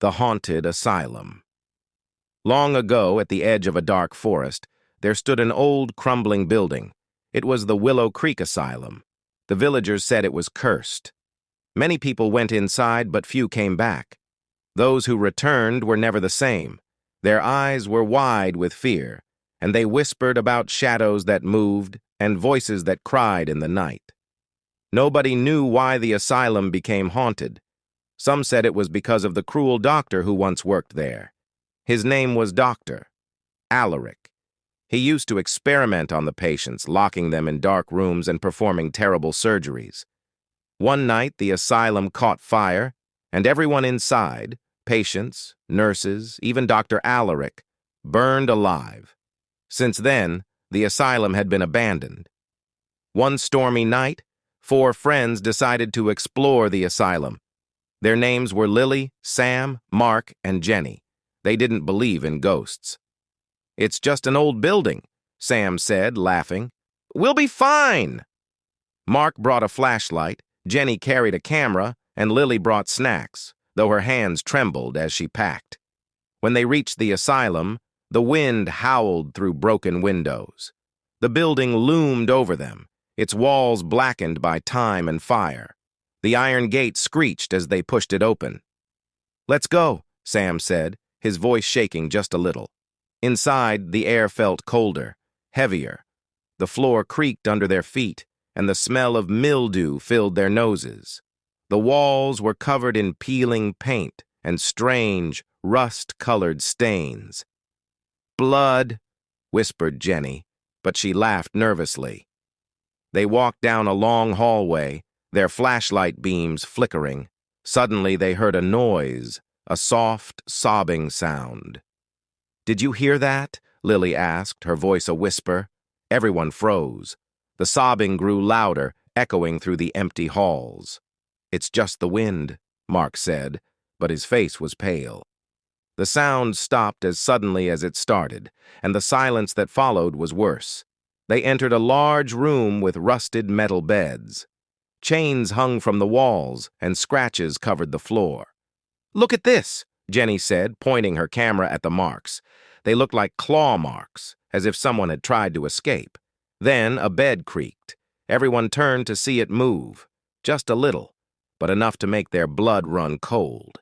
The Haunted Asylum. Long ago, at the edge of a dark forest, there stood an old, crumbling building. It was the Willow Creek Asylum. The villagers said it was cursed. Many people went inside, but few came back. Those who returned were never the same. Their eyes were wide with fear, and they whispered about shadows that moved and voices that cried in the night. Nobody knew why the asylum became haunted. Some said it was because of the cruel doctor who once worked there. His name was Dr. Alaric. He used to experiment on the patients, locking them in dark rooms and performing terrible surgeries. One night, the asylum caught fire, and everyone inside, patients, nurses, even Dr. Alaric, burned alive. Since then, the asylum had been abandoned. One stormy night, 4 friends decided to explore the asylum. Their names were Lily, Sam, Mark, and Jenny. They didn't believe in ghosts. "It's just an old building," Sam said, laughing. "We'll be fine." Mark brought a flashlight, Jenny carried a camera, and Lily brought snacks, though her hands trembled as she packed. When they reached the asylum, the wind howled through broken windows. The building loomed over them, its walls blackened by time and fire. The iron gate screeched as they pushed it open. "Let's go," Sam said, his voice shaking just a little. Inside, the air felt colder, heavier. The floor creaked under their feet, and the smell of mildew filled their noses. The walls were covered in peeling paint and strange, rust-colored stains. "Blood," whispered Jenny, but she laughed nervously. They walked down a long hallway, their flashlight beams flickering. Suddenly they heard a noise, a soft, sobbing sound. "Did you hear that?" Lily asked, her voice a whisper. Everyone froze. The sobbing grew louder, echoing through the empty halls. "It's just the wind," Mark said, but his face was pale. The sound stopped as suddenly as it started, and the silence that followed was worse. They entered a large room with rusted metal beds. Chains hung from the walls, and scratches covered the floor. "Look at this," Jenny said, pointing her camera at the marks. They looked like claw marks, as if someone had tried to escape. Then a bed creaked. Everyone turned to see it move, just a little, but enough to make their blood run cold.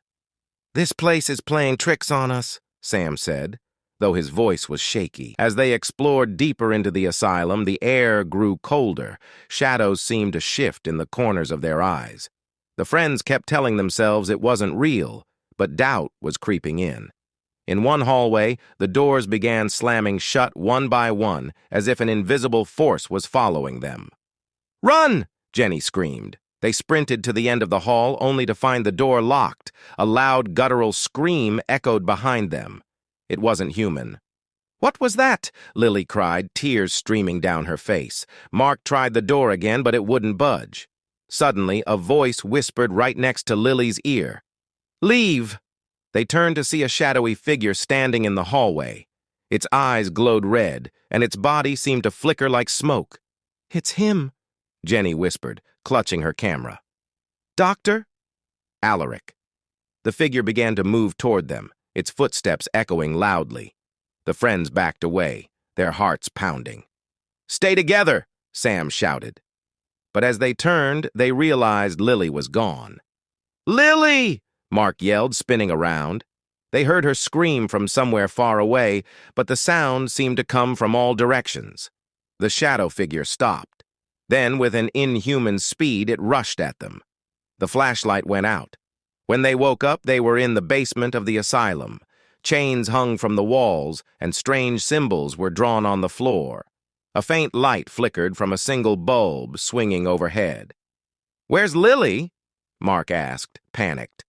"This place is playing tricks on us," Sam said, though his voice was shaky. As they explored deeper into the asylum, the air grew colder. Shadows seemed to shift in the corners of their eyes. The friends kept telling themselves it wasn't real, but doubt was creeping in. In one hallway, the doors began slamming shut one by one, as if an invisible force was following them. "Run!" Jenny screamed. They sprinted to the end of the hall, only to find the door locked. A loud, guttural scream echoed behind them. It wasn't human. "What was that?" Lily cried, tears streaming down her face. Mark tried the door again, but it wouldn't budge. Suddenly, a voice whispered right next to Lily's ear. "Leave!" They turned to see a shadowy figure standing in the hallway. Its eyes glowed red, and its body seemed to flicker like smoke. "It's him," Jenny whispered, clutching her camera. "Doctor?" "Alaric." The figure began to move toward them, its footsteps echoing loudly. The friends backed away, their hearts pounding. "Stay together!" Sam shouted. But as they turned, they realized Lily was gone. "Lily!" Mark yelled, spinning around. They heard her scream from somewhere far away, but the sound seemed to come from all directions. The shadow figure stopped. Then, with an inhuman speed, it rushed at them. The flashlight went out. When they woke up, they were in the basement of the asylum. Chains hung from the walls, and strange symbols were drawn on the floor. A faint light flickered from a single bulb swinging overhead. "Where's Lily?" Mark asked, panicked.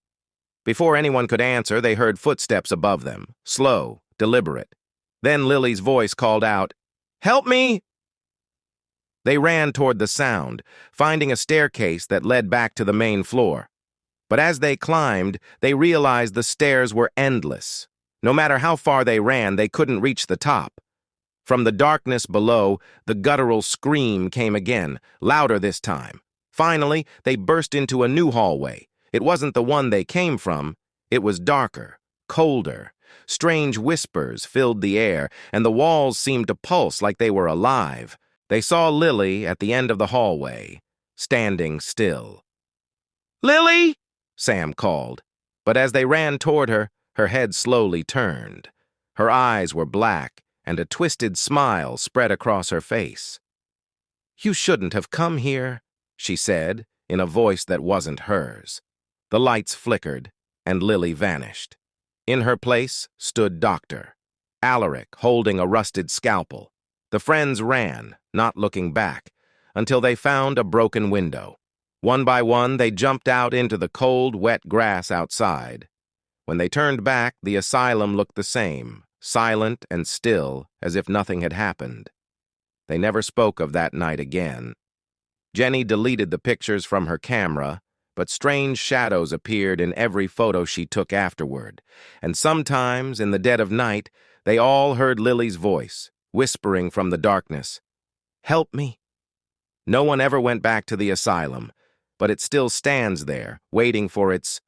Before anyone could answer, they heard footsteps above them, slow, deliberate. Then Lily's voice called out, "Help me!" They ran toward the sound, finding a staircase that led back to the main floor. But as they climbed, they realized the stairs were endless. No matter how far they ran, they couldn't reach the top. From the darkness below, the guttural scream came again, louder this time. Finally, they burst into a new hallway. It wasn't the one they came from. It was darker, colder. Strange whispers filled the air, and the walls seemed to pulse like they were alive. They saw Lily at the end of the hallway, standing still. "Lily!" Sam called, but as they ran toward her, her head slowly turned. Her eyes were black, and a twisted smile spread across her face. "You shouldn't have come here," she said, in a voice that wasn't hers. The lights flickered, and Lily vanished. In her place stood Dr. Alaric, holding a rusted scalpel. The friends ran, not looking back, until they found a broken window. One by one, they jumped out into the cold, wet grass outside. When they turned back, the asylum looked the same, silent and still, as if nothing had happened. They never spoke of that night again. Jenny deleted the pictures from her camera, but strange shadows appeared in every photo she took afterward, and sometimes, in the dead of night, they all heard Lily's voice, whispering from the darkness, "Help me." No one ever went back to the asylum, but it still stands there, waiting for its